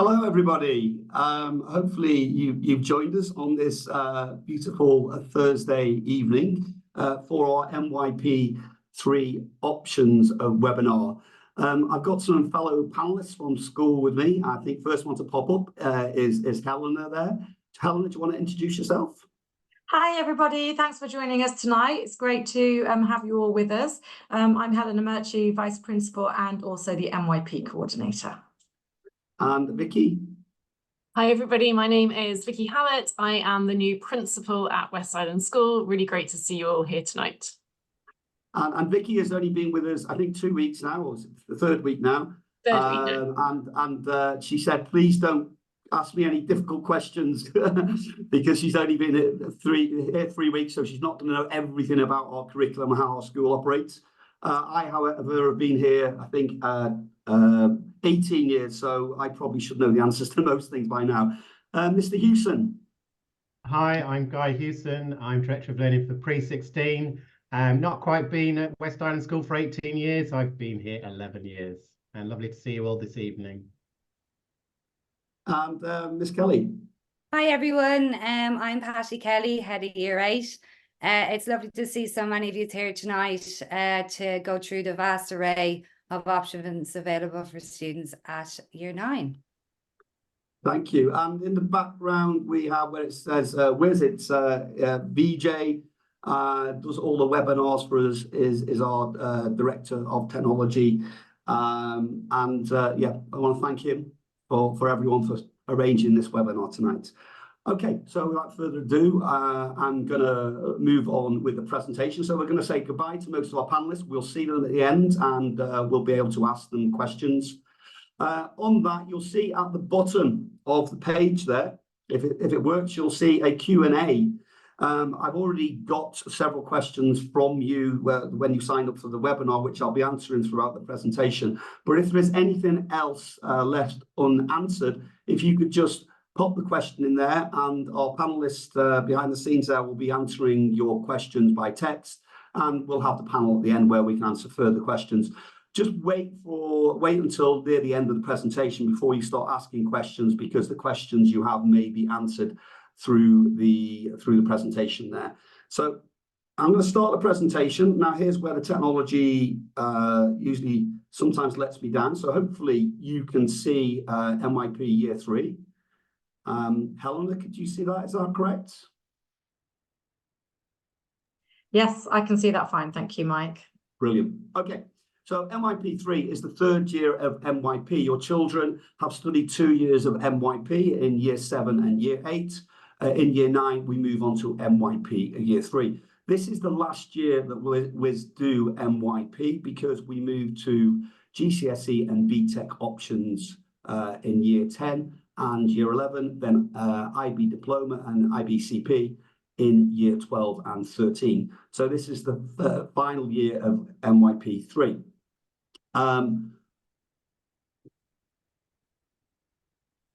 Hello, everybody. Hopefully you've joined us on this beautiful Thursday evening for our MYP 3 options webinar. I've got some fellow panelists from school with me. I think first one to pop up is Helena there. Helena, do you want to introduce yourself? Hi, everybody. Thanks for joining us tonight. It's great to have you all with us. I'm Helena Murchie, Vice Principal and also the MYP Coordinator. And Vicki? Hi, everybody. My name is Vicki Hallatt. I am the new principal at West Island School. Really great to see you all here tonight. And Vicki has only been with us, I think, 2 weeks now, or the third week now. Third week now. And she said, please don't ask me any difficult questions because she's only been here 3 weeks, so she's not going to know everything about our curriculum and how our school operates. I, however, have been here, I think, 18 years, so I probably should know the answers to most things by now. Mr. Hewson. Hi, I'm Guy Hewson. I'm Director of Learning for Pre-16. Not quite been at West Island School for 18 years. I've been here 11 years. And lovely to see you all this evening. And Miss Kelly. Hi, everyone. I'm Patty Kelly, Head of Year 8. It's lovely to see so many of you here tonight to go through the vast array of options available for students at Year 9. Thank you. And in the background, we have where it says, where's it? VJ does all the webinars for us, is our Director of Technology. Yeah, I want to thank him for everyone for arranging this webinar tonight. Okay, so without further ado, I'm going to move on with the presentation. So we're going to say goodbye to most of our panelists. We'll see them at the end and we'll be able to ask them questions. On that, you'll see at the bottom of the page there, if it works, you'll see a Q&A. I've already got several questions from you when you signed up for the webinar, which I'll be answering throughout the presentation. But if there is anything else left unanswered, if you could just pop the question in there, and our panelists behind the scenes there will be answering your questions by text, and we'll have the panel at the end where we can answer further questions. Just wait until near the end of the presentation before you start asking questions, because the questions you have may be answered through the presentation there. So I'm going to start the presentation. Now here's where the technology usually sometimes lets me down. So hopefully you can see MYP Year 3. Helena, could you see that? Is that correct? Yes, I can see that fine. Thank you, Mike. Brilliant. Okay. So MYP 3 is the third year of MYP. Your children have studied 2 years of MYP in Year 7 and Year 8. In Year 9, we move on to MYP Year 3. This is the last year that we'll do MYP because we move to GCSE and BTEC options in Year 10 and Year 11, then IB Diploma and IBCP in Year 12 and 13. So this is the final year of MYP 3.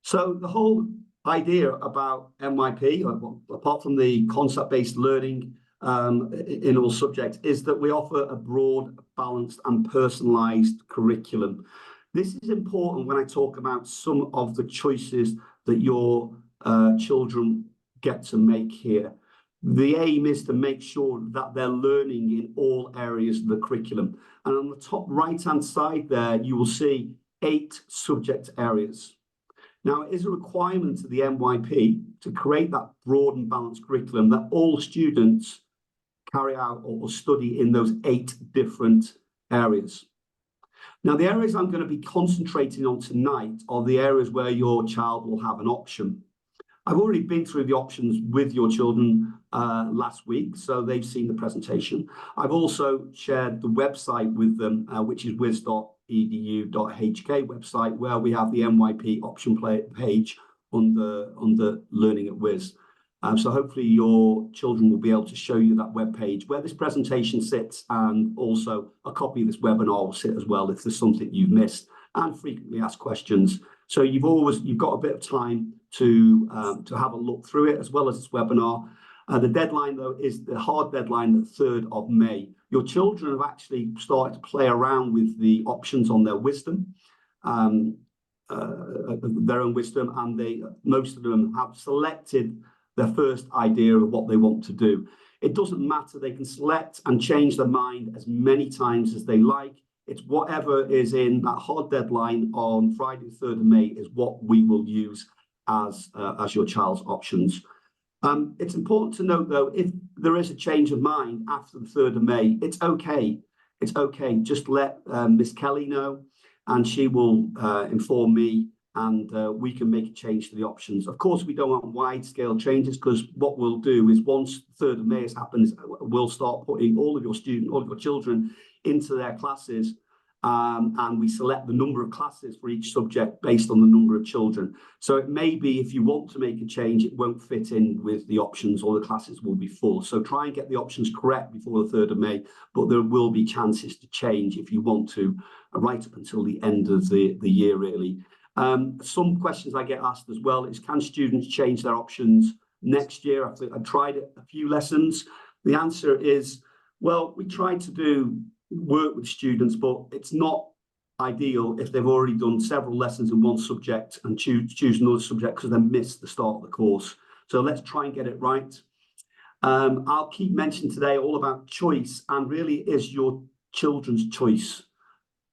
So the whole idea about MYP, apart from the concept-based learning in all subjects, is that we offer a broad, balanced and personalised curriculum. This is important when I talk about some of the choices that your children get to make here. The aim is to make sure that they're learning in all areas of the curriculum. And on the top right-hand side there, you will see 8 subject areas. Now, it is a requirement of the MYP to create that broad and balanced curriculum that all students carry out or study in those 8 different areas. Now, the areas I'm going to be concentrating on tonight are the areas where your child will have an option. I've already been through the options with your children last week, so they've seen the presentation. I've also shared the website with them, which is wiz.edu.hk website, where we have the MYP option page under Learning at Wiz. So hopefully your children will be able to show you that web page where this presentation sits, and also a copy of this webinar will sit as well if there's something you've missed, and frequently asked questions. So you've got a bit of time to have a look through it as well as this webinar. The deadline, though, is the hard deadline, the 3rd of May. Your children have actually started to play around with the options on their Wisdom. their own wisdom, and most of them have selected their first idea of what they want to do. It doesn't matter, they can select and change their mind as many times as they like. It's whatever is in that hard deadline on Friday, the 3rd of May, is what we will use as your child's options. It's important to note, though, if there is a change of mind after the 3rd of May, it's okay. It's okay. Just let Ms Kelly know, and she will inform me, and we can make a change to the options. Of course, we don't want wide-scale changes, because what we'll do is, once the 3rd of May has happened, we'll start putting all of your children into their classes, and we select the number of classes for each subject based on the number of children. So it may be, if you want to make a change, it won't fit in with the options, or the classes will be full. So try and get the options correct before the 3rd of May, but there will be chances to change if you want to, right up until the end of the year, really. Some questions I get asked as well is, can students change their options next year? I've tried a few lessons. The answer is, well, we try to work with students, but it's not ideal if they've already done several lessons in one subject and choose another subject because they missed the start of the course. So let's try and get it right. I'll keep mentioning today all about choice, and really it is your children's choice,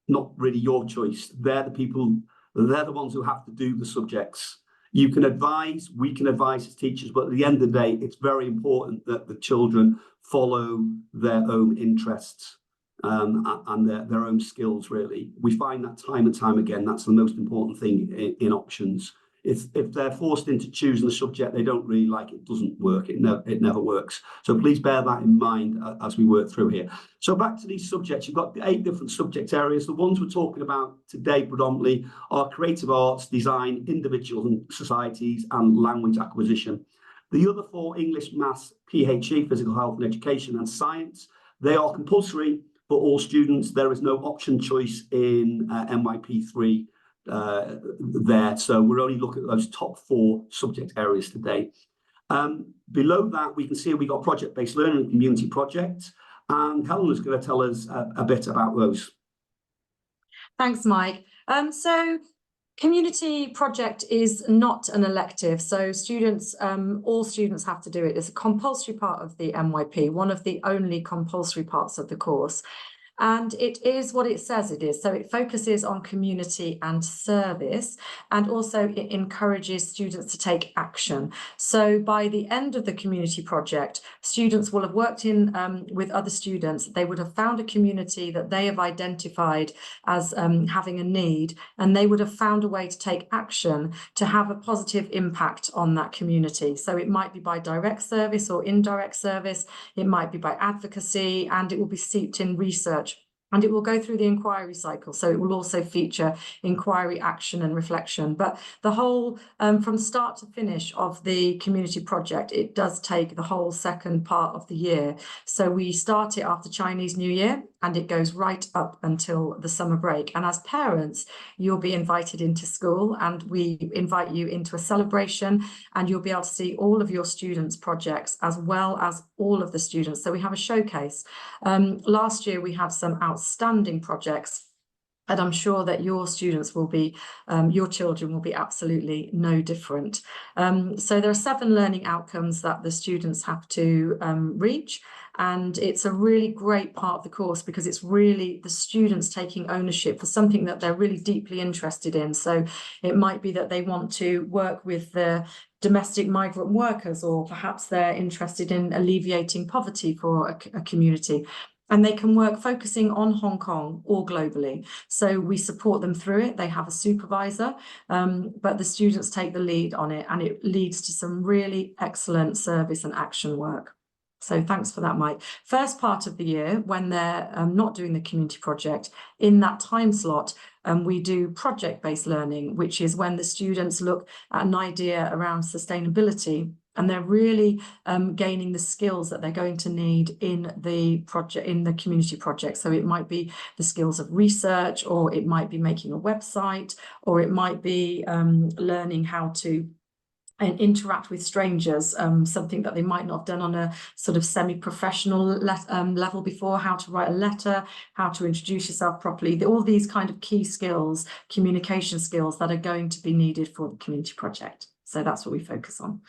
not really your choice. They're the ones who have to do the subjects. You can advise, we can advise as teachers, but at the end of the day, it's very important that the children follow their own interests and their own skills, really. We find that time and time again, that's the most important thing in options. If they're forced into choosing a subject they don't really like, it doesn't work. It never works. So please bear that in mind as we work through here. So back to these subjects, you've got 8 different subject areas. The ones we're talking about today predominantly are creative arts, design, individuals and societies, and language acquisition. The other 4, English, maths, PHE, physical health and education, and science, they are compulsory for all students. There is no option choice in MYP 3 there, so we're only looking at those top 4 subject areas today. Below that, we can see we got project-based learning and community projects, and Helena's going to tell us a bit about those. Thanks, Mike. So community project is not an elective, so students, all students have to do it. It's a compulsory part of the MYP, one of the only compulsory parts of the course. And it is what it says it is. So it focuses on community and service, and also it encourages students to take action. So by the end of the community project, students will have worked in with other students. They would have found a community that they have identified as having a need, and they would have found a way to take action to have a positive impact on that community. So it might be by direct service or indirect service, it might be by advocacy, and it will be steeped in research. And it will go through the inquiry cycle. So it will also feature inquiry, action and reflection. But the whole, from start to finish of the community project, it does take the whole second part of the year. So we start it after Chinese New Year, and it goes right up until the summer break. And as parents, you'll be invited into school, and we invite you into a celebration, and you'll be able to see all of your students' projects as well as all of the students. So we have a showcase. Last year, we had some outstanding projects, and I'm sure that your students will be, your children will be absolutely no different. So there are 7 learning outcomes that the students have to reach. And it's a really great part of the course because it's really the students taking ownership for something that they're really deeply interested in. So it might be that they want to work with the domestic migrant workers, or perhaps they're interested in alleviating poverty for a community. And they can work focusing on Hong Kong or globally. So we support them through it. They have a supervisor, but the students take the lead on it, and it leads to some really excellent service and action work. So thanks for that, Mike. First part of the year, when they're not doing the community project, in that time slot, we do project-based learning, which is when the students look at an idea around sustainability, and they're really gaining the skills that they're going to need in the project, in the community project. So it might be the skills of research, or it might be making a website, or it might be learning how to and interact with strangers, something that they might not have done on a sort of semi-professional level before, how to write a letter, how to introduce yourself properly, all these kind of key skills, communication skills that are going to be needed for the community project. So that's what we focus on.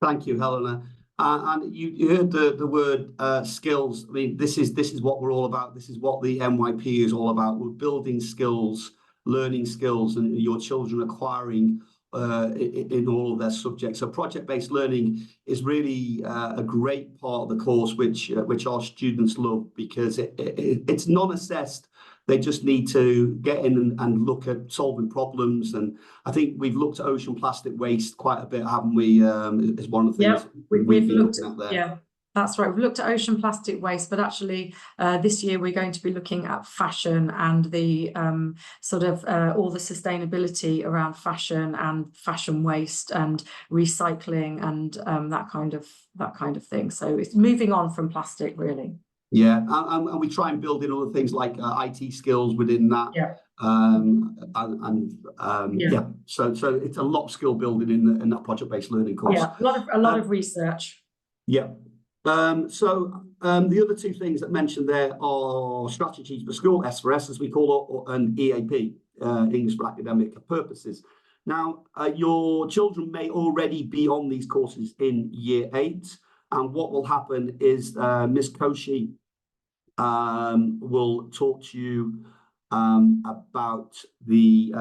Thank you, Helena. And you heard the word skills. I mean, this is what we're all about. This is what the MYP is all about. We're building skills, learning skills, and your children acquiring in all of their subjects. So project-based learning is really a great part of the course, which our students love, because it's non-assessed. They just need to get in and look at solving problems. And I think we've looked at ocean plastic waste quite a bit, haven't we? Is one of the things we've been looking at there. Yeah, that's right. We've looked at ocean plastic waste, but actually this year we're going to be looking at fashion and the sort of all the sustainability around fashion and fashion waste and recycling and that kind of thing. So it's moving on from plastic, really. Yeah, and we try and build in other things like IT skills within that. Yeah. Yeah, so it's a lot of skill building in that project-based learning course. Yeah, a lot of research. Yeah. So the other two things that mentioned there are strategies for school, S4S as we call it, and EAP, English for Academic Purposes. Now, your children may already be on these courses in Year 8, and what will happen is Ms Koshy will talk to you about the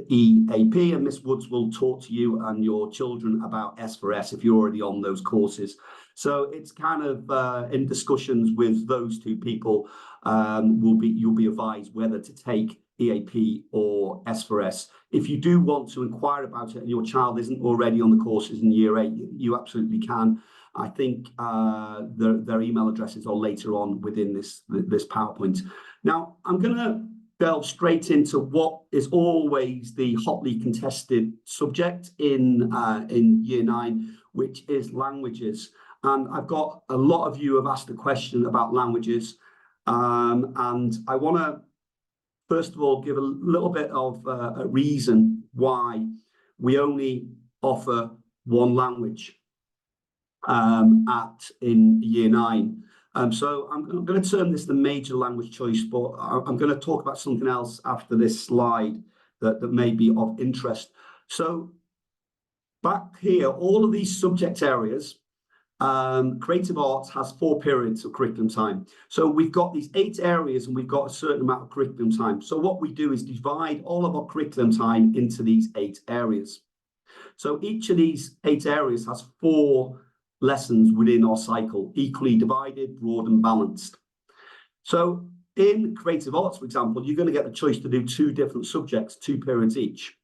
EAP, and Ms Woods will talk to you and your children about S4S if you're already on those courses. So it's kind of in discussions with those two people, you'll be advised whether to take EAP or S4S. If you do want to inquire about it and your child isn't already on the courses in Year 8, you absolutely can. I think their email addresses are later on within this PowerPoint. Now, I'm going to delve straight into what is always the hotly contested subject in Year 9, which is languages. And I've got a lot of you have asked a question about languages. And I want to, first of all, give a little bit of a reason why we only offer one language in Year 9. So I'm going to term this the major language choice, but I'm going to talk about something else after this slide that may be of interest. So back here, all of these subject areas, creative arts has 4 periods of curriculum time. So we've got these 8 areas and we've got a certain amount of curriculum time. So what we do is divide all of our curriculum time into these 8 areas. So each of these 8 areas has 4 lessons within our cycle, equally divided, broad and balanced. So in creative arts, for example, you're going to get the choice to do 2 different subjects, 2 periods each.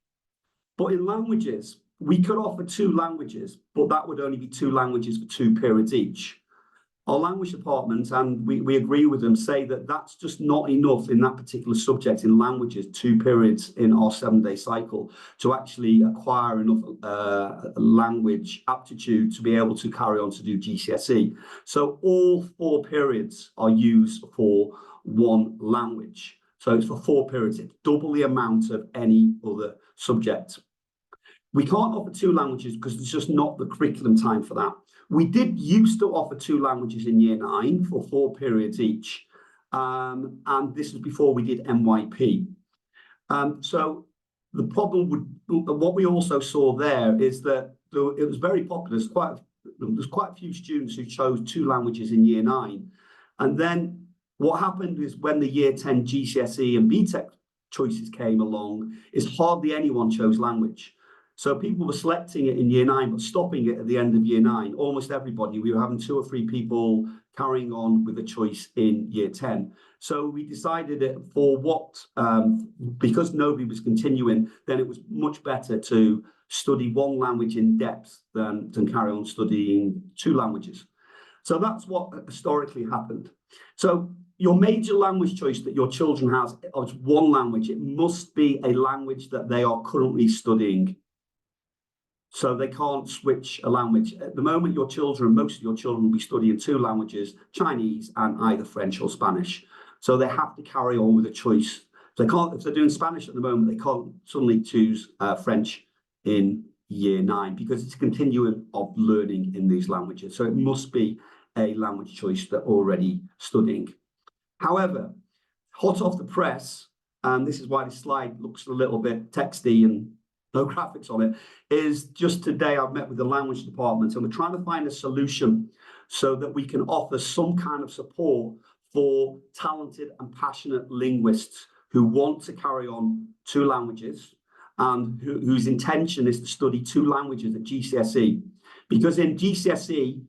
But in languages, we could offer 2 languages, but that would only be 2 languages for 2 periods each. Our language department, and we agree with them, say that that's just not enough in that particular subject in languages, 2 periods in our 7-day cycle, to actually acquire enough language aptitude to be able to carry on to do GCSE. So all 4 periods are used for 1 language. So it's for 4 periods. It's double the amount of any other subject. We can't offer 2 languages because there's just not the curriculum time for that. We did used to offer 2 languages in Year 9 for 4 periods each. And this was before we did MYP. So the problem would, what we also saw there is that it was very popular. There's quite a few students who chose 2 languages in Year 9. And then what happened is when the Year 10 GCSE and BTEC choices came along, is hardly anyone chose language. So people were selecting it in Year 9, but stopping it at the end of Year 9. Almost everybody, we were having 2 or 3 people carrying on with a choice in Year 10. So we decided that for what, because nobody was continuing, then it was much better to study 1 language in depth than carry on studying 2 languages. So that's what historically happened. So your major language choice that your children has is 1 language. It must be a language that they are currently studying. So they can't switch a language. At the moment, most of your children will be studying 2 languages, Chinese and either French or Spanish. So they have to carry on with a choice. They can't, if they're doing Spanish at the moment, they can't suddenly choose French in year 9, because it's a continuum of learning in these languages. So it must be a language choice that already studying. However, hot off the press, and this is why this slide looks a little bit texty and no graphics on it, is just today I've met with the language department, and we're trying to find a solution so that we can offer some kind of support for talented and passionate linguists who want to carry on 2 languages and whose intention is to study 2 languages at GCSE. Because in GCSE,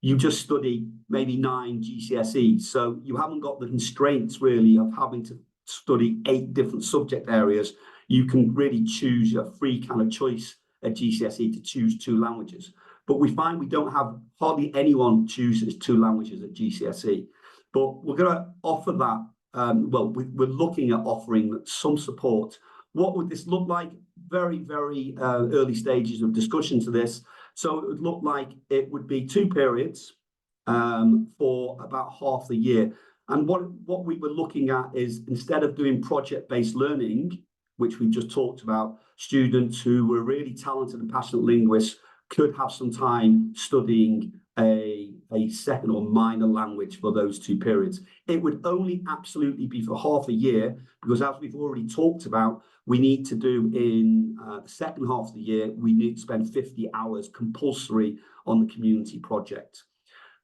you just study maybe 9 GCSEs, so you haven't got the constraints really of having to study 8 different subject areas. You can really choose your free kind of choice at GCSE to choose 2 languages. But we find we don't have hardly anyone chooses 2 languages at GCSE. But we're going to offer that. We're looking at offering some support. What would this look like? Very, very early stages of discussion to this. So it would look like it would be 2 periods for about half the year. And what we were looking at is, instead of doing project-based learning, which we just talked about, students who were really talented and passionate linguists could have some time studying a second or minor language for those 2 periods. It would only absolutely be for half a year, because as we've already talked about, we need to do in the second half of the year, we need to spend 50 hours compulsory on the community project.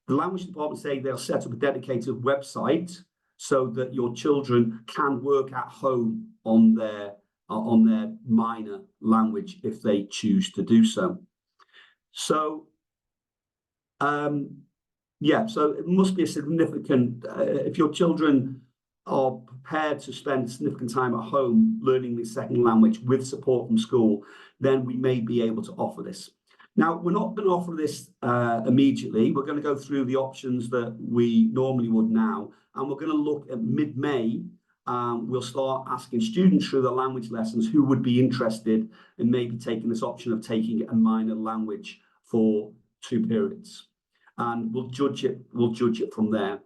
The language department say they'll set up a dedicated website so that your children can work at home on their minor language if they choose to do so. So, so it must be a significant, if your children are prepared to spend significant time at home learning the second language with support from school, then we may be able to offer this. Now, we're not going to offer this immediately. We're going to go through the options that we normally would now, and we're going to look at mid-May. We'll start asking students through the language lessons who would be interested in maybe taking this option of taking a minor language for 2 periods, and we'll judge it from there.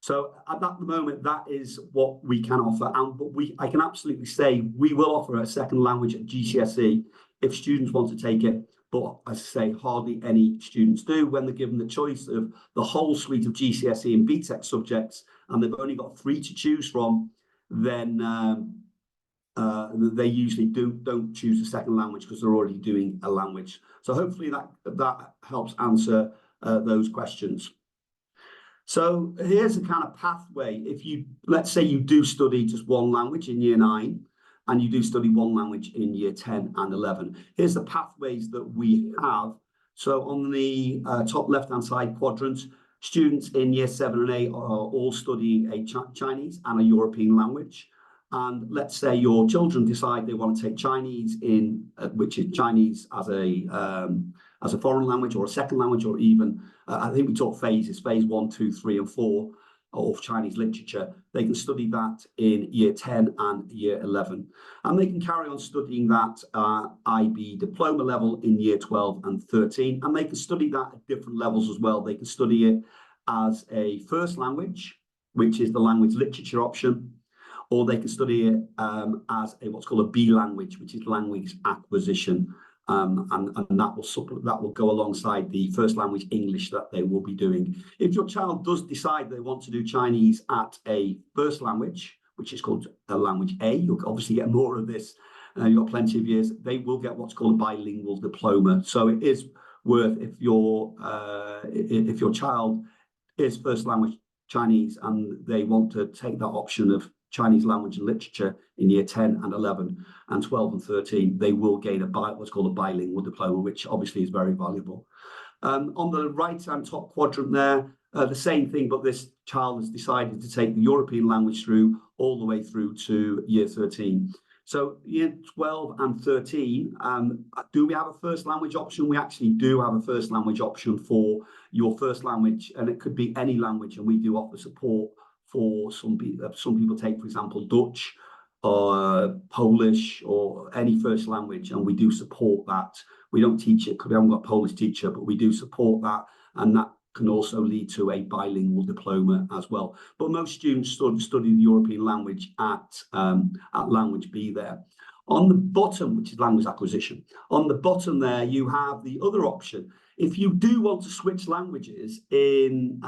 So at the moment, that is what we can offer, but I can absolutely say we will offer a second language at GCSE if students want to take it. But as I say, hardly any students do. When they're given the choice of the whole suite of GCSE and BTEC subjects, and they've only got 3 to choose from, then they usually don't choose a second language because they're already doing a language. So hopefully that helps answer those questions. So here's a kind of pathway. If let's say you do study just 1 language in year 9, and you do study 1 language in year 10 and 11. Here's the pathways that we have. So on the top left-hand side quadrant, students in year 7 and 8 are all studying a Chinese and a European language. And let's say your children decide they want to take Chinese which is Chinese as a foreign language or a second language, or even, I think we taught phases, phase 1, 2, 3, and 4 of Chinese literature. They can study that in year 10 and year 11. And they can carry on studying that IB diploma level in year 12 and 13. And they can study that at different levels as well. They can study it as a first language, which is the language literature option, or they can study it as what's called a B language, which is language acquisition. And that will go alongside the first language English that they will be doing. If your child does decide they want to do Chinese at a first language, which is called a language A, you'll obviously get more of this. You've got plenty of years. They will get what's called a bilingual diploma. So it is worth, if your child is first language Chinese and they want to take that option of Chinese language and literature in year 10 and 11 and 12 and 13, they will gain what's called a bilingual diploma, which obviously is very valuable. On the right-hand top quadrant there, the same thing, but this child has decided to take the European language through all the way through to year 13. So year 12 and 13, do we have a first language option? We actually do have a first language option for your first language, and it could be any language, and we do offer support for some people. Some people take, for example, Dutch or Polish or any first language, and we do support that. We don't teach it because we haven't got a Polish teacher, but we do support that, and that can also lead to a bilingual diploma as well. But most students study the European language at language B there. On the bottom, which is language acquisition, on the bottom there, you have the other option. If you do want to switch languages in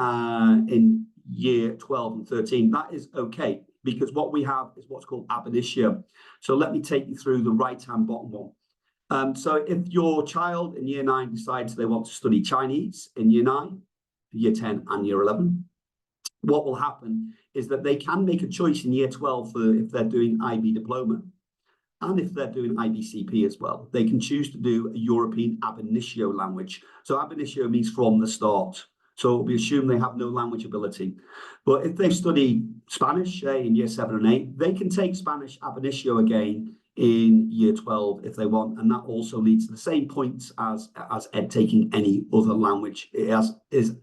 year 12 and 13, that is okay, because what we have is what's called ab initio. So let me take you through the right-hand bottom one. So if your child in year 9 decides they want to study Chinese in year 9, year 10 and year 11, what will happen is that they can make a choice in year 12 for if they're doing IB diploma, and if they're doing IBCP as well. They can choose to do a European ab initio language. So ab initio means from the start. So it'll be assumed they have no language ability. But if they study Spanish, say in year 7 and 8, they can take Spanish ab initio again in year 12 if they want. And that also leads to the same points as Ed taking any other language. It is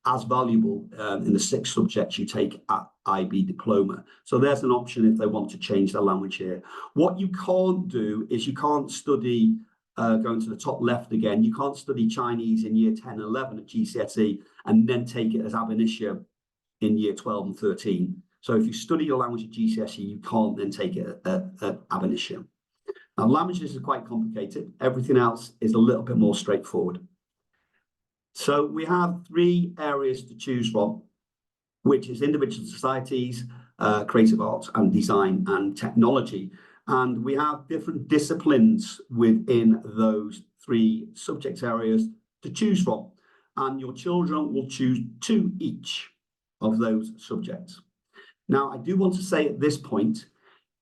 as valuable in the 6 subjects you take at IB diploma. So there's an option if they want to change their language here. What you can't do is you can't study, going to the top left again, you can't study Chinese in year 10 and 11 at GCSE and then take it as ab initio in year 12 and 13. So if you study your language at GCSE, you can't then take it at ab initio. Now, languages are quite complicated. Everything else is a little bit more straightforward. So we have 3 areas to choose from, which is individual societies, creative arts and design and technology. And we have different disciplines within those 3 subject areas to choose from. And your children will choose 2 each of those subjects. Now, I do want to say at this point,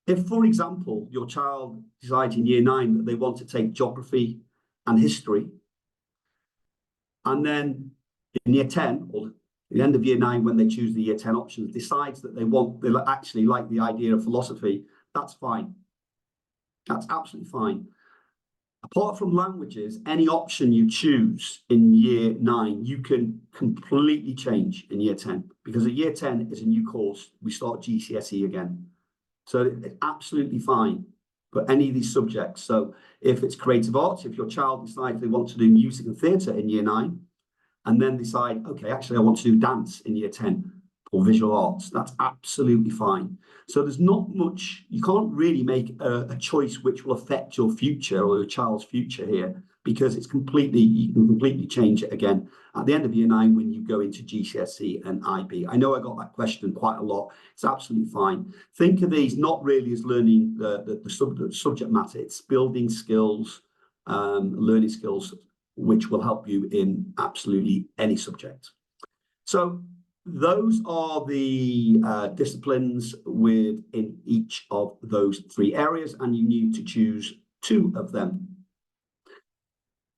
if, for example, your child decides in year 9 that they want to take geography and history, and then in year 10, or the end of year 9, when they choose the year 10 options, decides that they actually like the idea of philosophy, that's fine. That's absolutely fine. Apart from languages, any option you choose in year 9, you can completely change in year 10, because at year 10 is a new course. We start GCSE again. So it's absolutely fine for any of these subjects. So if it's creative arts, if your child decides they want to do music and theatre in year 9, and then decide, okay, actually I want to do dance in year 10 or visual arts, that's absolutely fine. So there's not much, you can't really make a choice which will affect your future or your child's future here, because you can completely change it again at the end of year 9 when you go into GCSE and IB. I know I got that question quite a lot. It's absolutely fine. Think of these not really as learning the subject matter, it's building skills, learning skills, which will help you in absolutely any subject. So those are the disciplines within each of those 3 areas, and you need to choose 2 of them.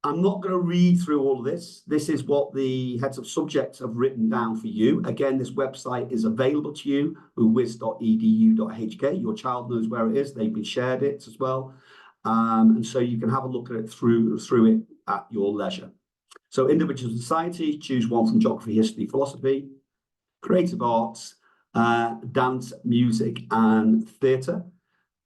I'm not going to read through all of this. This is what the heads of subjects have written down for you. Again, this website is available to you, whiz.edu.hk. Your child knows where it is. They've been shared it as well. And so you can have a look at it through it at your leisure. So individual society, choose one from geography, history, philosophy, creative arts, dance, music, and theatre.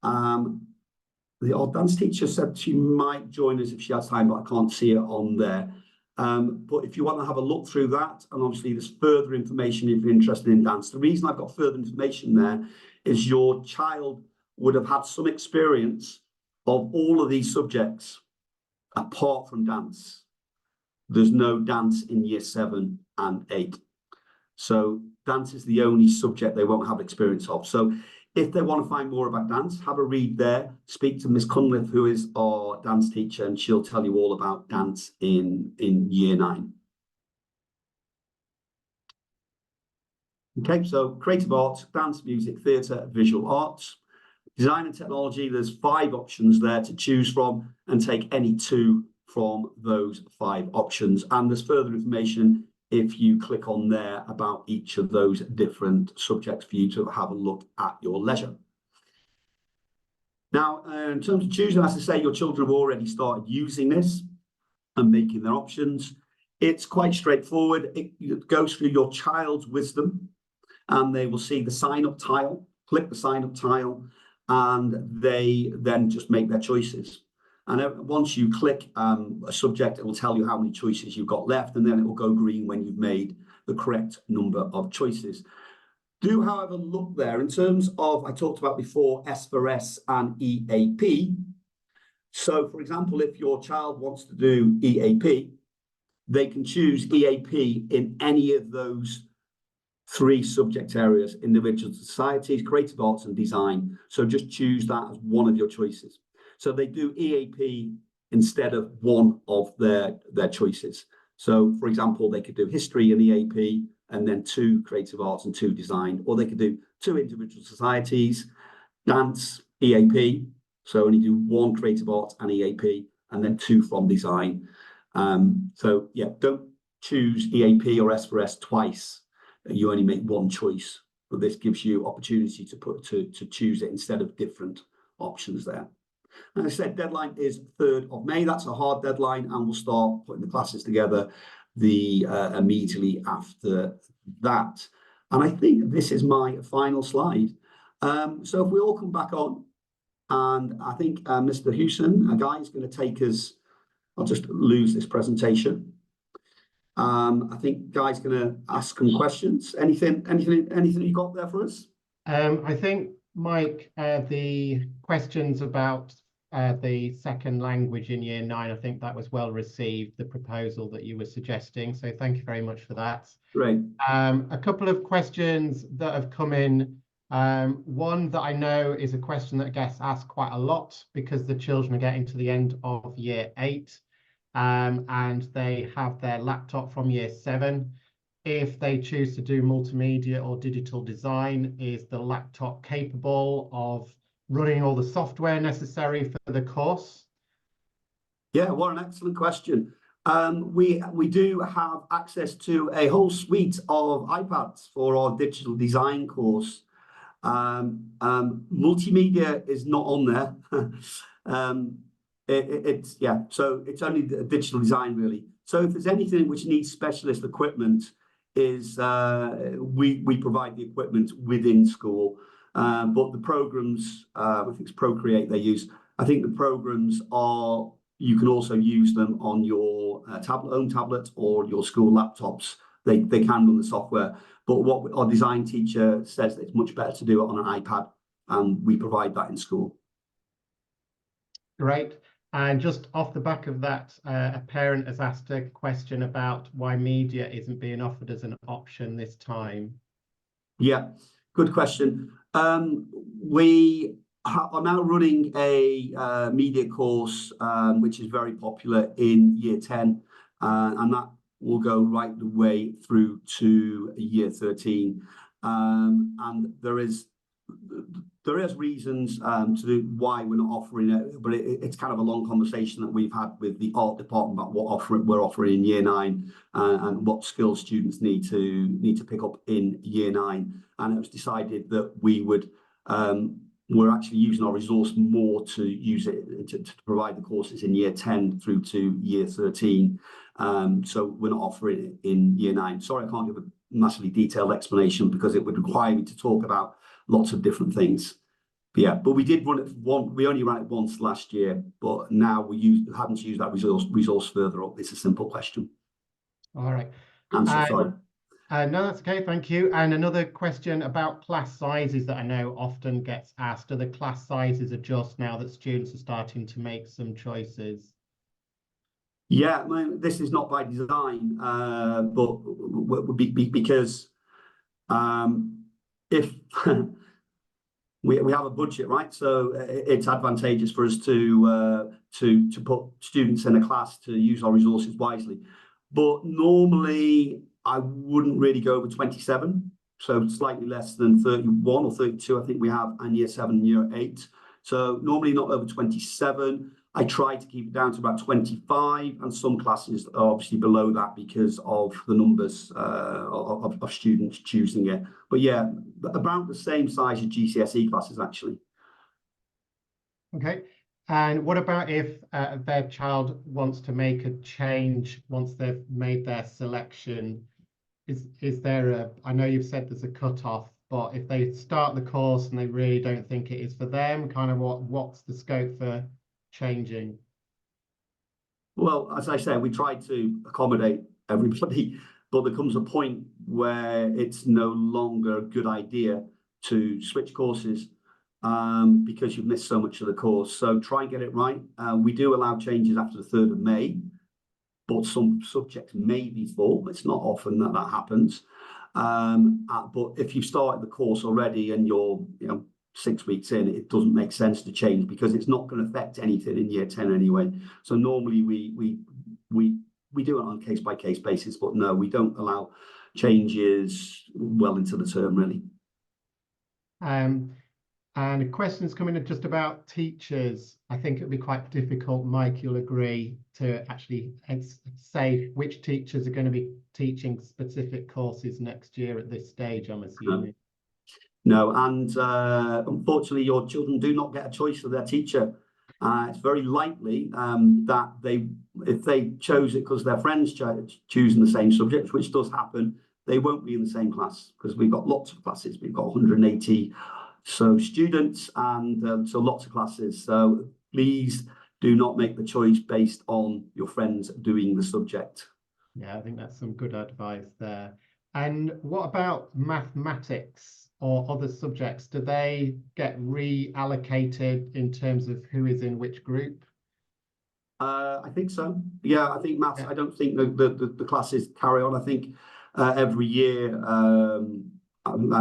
The old dance teacher said she might join us if she has time, but I can't see it on there. But if you want to have a look through that, and obviously there's further information if you're interested in dance. The reason I've got further information there is your child would have had some experience of all of these subjects apart from dance. There's no dance in year 7 and 8. So dance is the only subject they won't have experience of. So if they want to find more about dance, have a read there. Speak to Miss Cunliffe, who is our dance teacher, and she'll tell you all about dance in year 9. Okay, so creative arts, dance, music, theatre, visual arts. Design and technology, there's 5 options there to choose from, and take any 2 from those 5 options. And there's further information if you click on there about each of those different subjects for you to have a look at your leisure. Now, in terms of choosing, as I say, your children have already started using this and making their options. It's quite straightforward. It goes through your child's wisdom, and they will see the sign-up tile, click the sign-up tile, and they then just make their choices. And once you click a subject, it will tell you how many choices you've got left, and then it will go green when you've made the correct number of choices. Do, however, look there in terms of, I talked about before, S for S and EAP. So, for example, if your child wants to do EAP, they can choose EAP in any of those 3 subject areas: individual societies, creative arts, and design. So just choose that as one of your choices. So they do EAP instead of one of their choices. So, for example, they could do history and EAP, and then 2 creative arts and 2 design, or they could do 2 individual societies, dance, EAP, so only do 1 creative arts and EAP, and then 2 from design. So yeah, don't choose EAP or S for S twice. You only make 1 choice, but this gives you opportunity to choose it instead of different options there. And I said deadline is 3rd of May. That's a hard deadline, and we'll start putting the classes together immediately after that. And I think this is my final slide. So if we all come back on, and I think Mr. Hewson, a guy, is going to take us. I'll just lose this presentation. I think Guy's going to ask some questions. Anything you got there for us? I think, Mike, the questions about the second language in year 9, I think that was well received, the proposal that you were suggesting. So thank you very much for that. Great. A couple of questions that have come in. One that I know is a question that gets asked quite a lot because the children are getting to the end of year 8 and they have their laptop from year 7. If they choose to do multimedia or digital design, is the laptop capable of running all the software necessary for the course? Yeah, what an excellent question. We do have access to a whole suite of iPads for our digital design course. Multimedia is not on there. So it's only the digital design really. So if there's anything which needs specialist equipment, we provide the equipment within school. But the programs, I think it's Procreate they use. I think the programs you can also use them on your own tablet or your school laptops. They can run the software. But what our design teacher says that it's much better to do it on an iPad, and we provide that in school. Great. And just off the back of that, a parent has asked a question about why media isn't being offered as an option this time. Yeah, good question. We are now running a media course, which is very popular in year 10, and that will go right the way through to year 13. And there is reasons to do why we're not offering it, but it's kind of a long conversation that we've had with the art department about what we're offering in year 9 and what skills students need to pick up in year 9. And it was decided that we're actually using our resource more to use it to provide the courses in year 10 through to year 13. So we're not offering it in year 9. Sorry, I can't give a massively detailed explanation because it would require me to talk about lots of different things. But we did run it we only ran it once last year, but now we haven't used that resource further up. It's a simple question. All right. Sorry. No, that's okay, thank you. And another question about class sizes that I know often gets asked. Do the class sizes adjust now that students are starting to make some choices? Yeah, this is not by design, but because if we have a budget, right? So it's advantageous for us to put students in a class to use our resources wisely. But normally I wouldn't really go over 27, so slightly less than 31 or 32. I think we have in year 7 and year 8. So normally not over 27. I try to keep it down to about 25, and some classes are obviously below that because of the numbers of students choosing it. But yeah, about the same size as GCSE classes, actually. Okay. And what about if their child wants to make a change once they've made their selection? Is there I know you've said there's a cutoff, but if they start the course and they really don't think it is for them, kind of what's the scope for changing? Well, as I said, we try to accommodate everybody. but there comes a point where it's no longer a good idea to switch courses because you've missed so much of the course. So try and get it right. We do allow changes after the 3rd of May, but some subjects may be full. It's not often that happens. But if you've started the course already and you're 6 weeks in, it doesn't make sense to change because it's not going to affect anything in year 10 anyway. So normally we do it on a case-by-case basis, but no, we don't allow changes well into the term, really. And a question's coming in just about teachers. I think it'd be quite difficult, Mike, you'll agree, to actually say which teachers are going to be teaching specific courses next year at this stage, I'm assuming. No, and unfortunately, your children do not get a choice of their teacher. It's very likely that if they chose it because their friends choosing the same subject, which does happen, they won't be in the same class because we've got lots of classes. We've got 180 so students and so lots of classes. So please do not make the choice based on your friends doing the subject. Yeah, I think that's some good advice there. And what about mathematics or other subjects? Do they get reallocated in terms of who is in which group? I think so. Yeah, I think maths. Yeah. I don't think the classes carry on. I think every year. I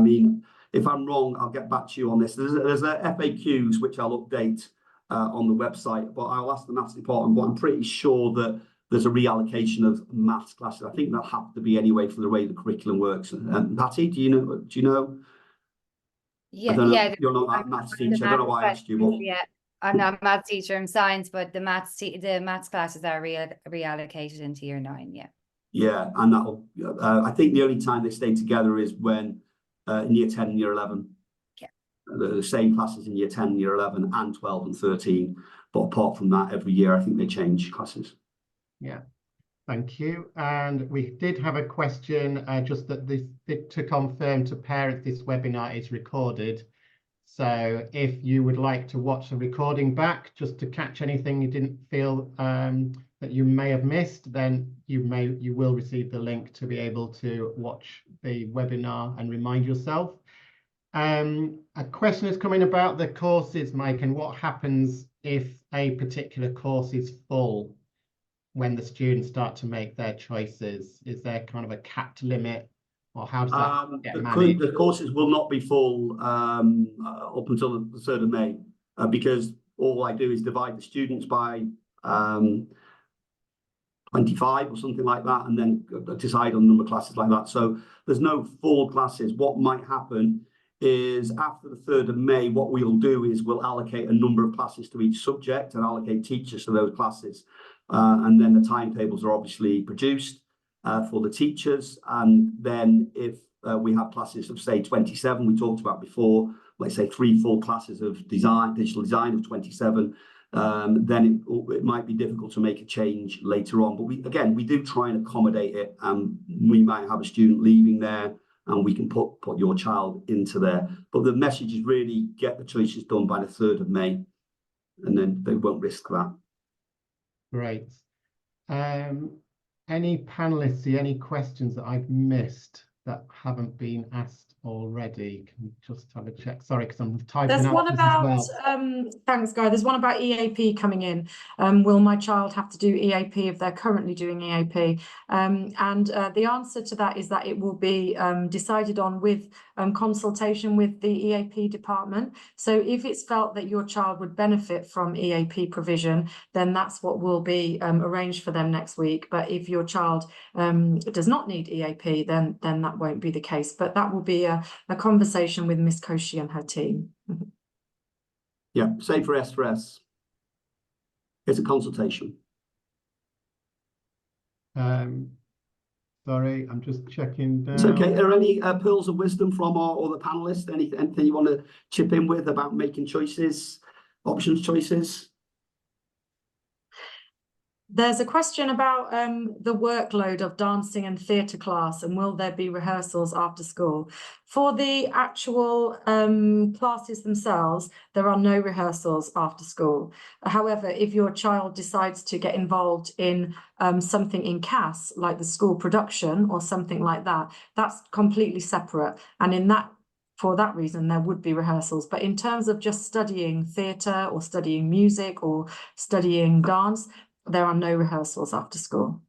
mean, if I'm wrong, I'll get back to you on this. There's FAQs which I'll update on the website, but I'll ask the maths department. But I'm pretty sure that there's a reallocation of maths classes. I think that'll have to be anyway for the way the curriculum works. And Patty, do you know? Yeah, I don't know, yeah. you're not a maths teacher. I don't know why I asked you. But... Yeah, I'm not a maths teacher. I'm science, but the maths classes are reallocated into year 9. Yeah. Yeah, and that'll. I think the only time they stay together is when in year 10 and year 11. Yeah. The same classes in year 10 and year 11 and 12 and 13. But apart from that, every year I think they change classes. Yeah. Thank you. And we did have a question just that to confirm to parents this webinar is recorded. So if you would like to watch the recording back just to catch anything you didn't feel that you may have missed, then you will receive the link to be able to watch the webinar and remind yourself. A question is coming about the courses, Mike, and what happens if a particular course is full when the students start to make their choices. Is there kind of a capped limit, or how does that get managed? The courses will not be full up until the 3rd of May because all I do is divide the students by 25 or something like that, and then decide on number of classes like that. So there's no full classes. What might happen is after the 3rd of May, what we'll do is we'll allocate a number of classes to each subject and allocate teachers to those classes. And then the timetables are obviously produced for the teachers. And then if we have classes of, say, 27, we talked about before, let's say 3 full classes of digital design of 27, then it might be difficult to make a change later on. But we do try and accommodate it. We might have a student leaving there and we can put your child into there. But the message is really get the choices done by the 3rd of May, and then they won't risk that. Great. Any panelists see any questions that I've missed that haven't been asked already? Can we just have a check? Sorry, because I'm typing There's out one this about, as well. thanks, Guy. There's one about EAP coming in. Will my child have to do EAP if they're currently doing EAP? And the answer to that is that it will be decided on with consultation with the EAP department. So if it's felt that your child would benefit from EAP provision, then that's what will be arranged for them next week. But if your child does not need EAP, then that won't be the case. But that will be a conversation with Ms Koshy and her team. Yeah, same for S4S. It's a consultation. Sorry, I'm just checking down. It's okay. Are there any pearls of wisdom from our other panelists? Anything you want to chip in with about making choices, options choices? There's a question about the workload of dancing and theatre class, and will there be rehearsals after school? For the actual classes themselves, there are no rehearsals after school. However, if your child decides to get involved in something in CAS, like the school production or something like that, that's completely separate. And for that reason, there would be rehearsals. But in terms of just studying theatre or studying music or studying dance, there are no rehearsals after school.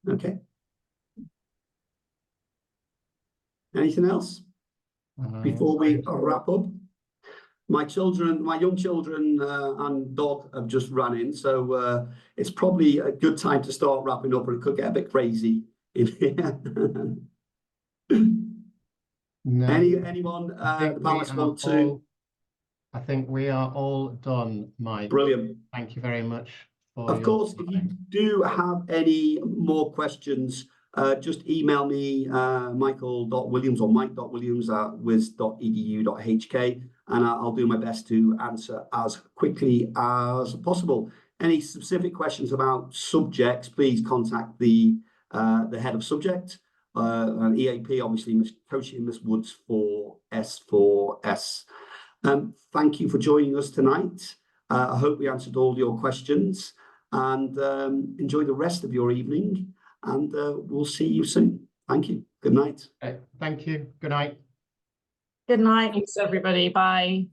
Okay. Anything else before we wrap up? My young children and dog have just run in, so it's probably a good time to start wrapping up, or it could get a bit crazy in here. No, Anyone the panelists want to? I think we are all done, Mike. Brilliant. Thank you very much for Of course, if you do have any more questions, just email me, michael.williams or mike.williams@wis.edu.hk, and I'll do my best to answer as quickly as possible. Any specific questions about subjects, please contact the head of subject, and EAP, obviously, Ms Koshy and Ms Woods for S4S. Thank you for joining us tonight. I hope we answered all your questions, and enjoy the rest of your evening, and we'll see you soon. Thank you. Good night. Thank you. Good night. Good night. Thanks, everybody. Bye.